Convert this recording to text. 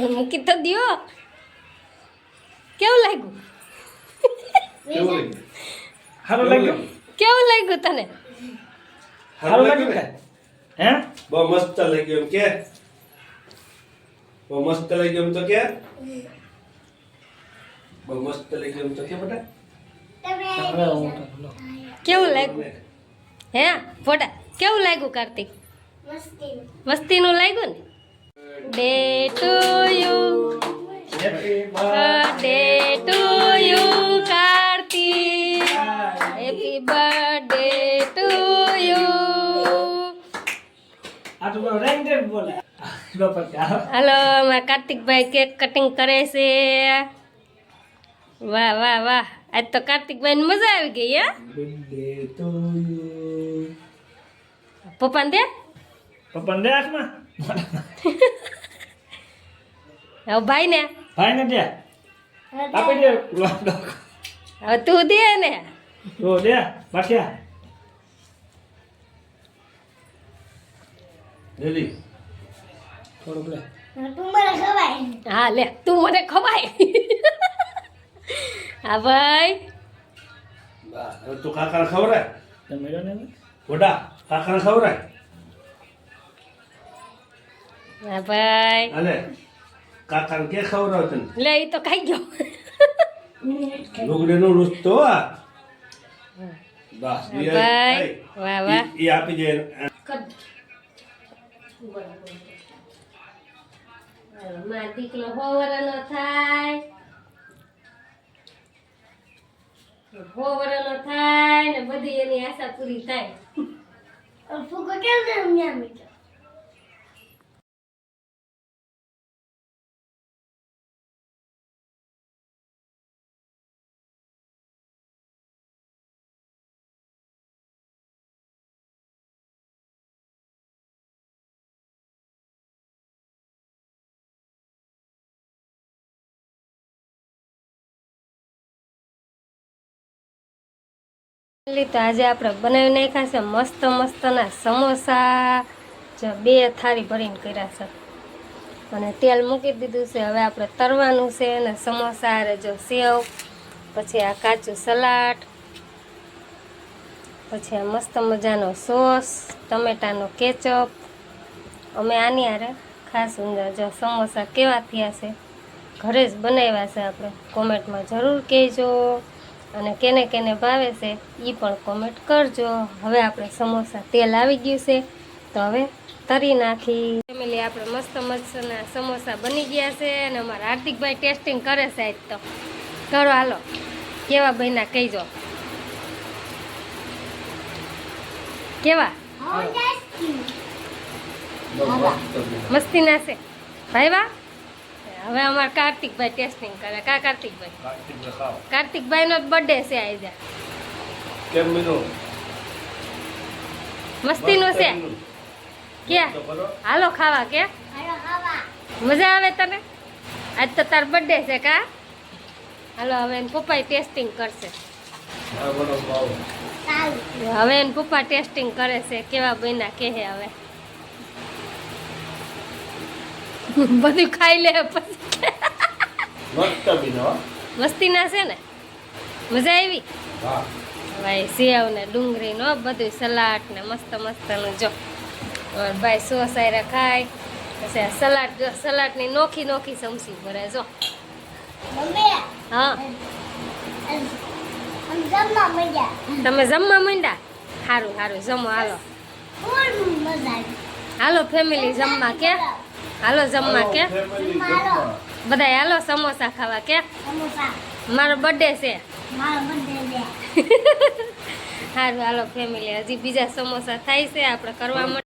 મૂકી તો દિયો કેવું લાગ્યું સારું લાગ્યું કેવું લાગ્યું તને સારું લાગ્યું કે હે બહુ મસ્ત લાગ્યું એમ કે બહુ મસ્ત લાગ્યું એમ તો કે બહુ મસ્ત લાગ્યું એમ તો કે બેટા કેવું લાગ્યું હે ફોટા કેવું લાગ્યું કાર્તિક મસ્તીનું લાગ્યું ને day to you birthday to you Kartik happy birthday to you આ તો રેન્ડર બોલે બાપા કા હાલો મારા કાર્તિકભાઈ કેક કટિંગ કરે છે વાહ વાહ વાહ આજ તો કાર્તિકભાઈ મજા આવી ગઈ હે બર્થડે ટુ યુ પપ્પાને દે પપ્પાને દે હાથમાં હવે ભાઈને ભાઈને દે આપી દે હવે તું દે ને તો દે બાઠિયા રેડી થોડુંક લે હા લે તું મને ખવાય હા ભાઈ બા હવે તું કાકાને ખવરાય તમે મેળો ને ગોડા કાકાને ખવરાય હા ભાઈ અને કાકાને કે ખવરાવ તને લે એ તો ખાઈ ગયો લુગડે નો રૂસતો આ બસ ભાઈ વાહ વાહ એ આપી દે મારો દીકરો હોવરનો થાય ને બધી એની આશા પૂરી થાય તો આજે આપણે બનાવી નાખ્યા છે મસ્ત મસ્તના સમોસા જો 2 થાળી ભરીને કર્યા છે અને તેલ મૂકી દીધું છે હવે આપણે તરવાનું છે અને સમોસા અરે જો સેવ પછી આ કાચું સલાડ પછી આ મસ્ત મજાનો સોસ ટમેટાનો કેચઅપ અમે આની હારે ખાસ ઊંધા જો સમોસા કેવા થયા છે ઘરે જ બનાવ્યા છે આપણે કોમેન્ટમાં જરૂર કહેજો અને કેને કેને ભાવે છે એ પણ કોમેન્ટ કરજો હવે આપણે સમોસા તેલ આવી ગયું છે તો હવે તરી નાખી ફેમિલી આપણે મસ્ત મસ્તના સમોસા બની ગયા છે અને અમારા હાર્દિકભાઈ ટેસ્ટિંગ કરે છે આજ તો કરો હાલો કેવા બન્યા કહીજો કેવા મસ્તીના છે ભાઈ વાહ હવે અમારા કાર્તિકભાઈ ટેસ્ટિંગ કરે કા કાર્તિકભાઈનો બર્થડે છે આજે કેમ મીનો મસ્તીનો છે કે હાલો ખાવા કે મજા આવે તને આજ તો તાર બર્થડે છે કા હાલો હવે એને પપ્પા ટેસ્ટિંગ કરશે હવે એને પપ્પા ટેસ્ટિંગ કરે છે કેવા બન્યા કે હે હવે બધું ખાઈ લે પછી મસ્તીના છે ને મજા આવી ભાઈ સેવ ને ડુંગળી નો બધું સલાડ ને મસ્ત મસ્તનું જો ભાઈ સોસ આયરા ખાય પછી આ સલાડની નોખી નોખી સમસી ભરે જો હા તમે જમવા માંડ્યા સારું સારું જમો હાલો હાલો ફેમિલી જમવા કે હાલો જમવા કે ફેમિલી જમવા. બધા હાલો સમોસા ખાવા કે મારો બર્થડે છે સારું હાલો ફેમિલી હજી બીજા સમોસા થાય છે આપણે કરવા માટે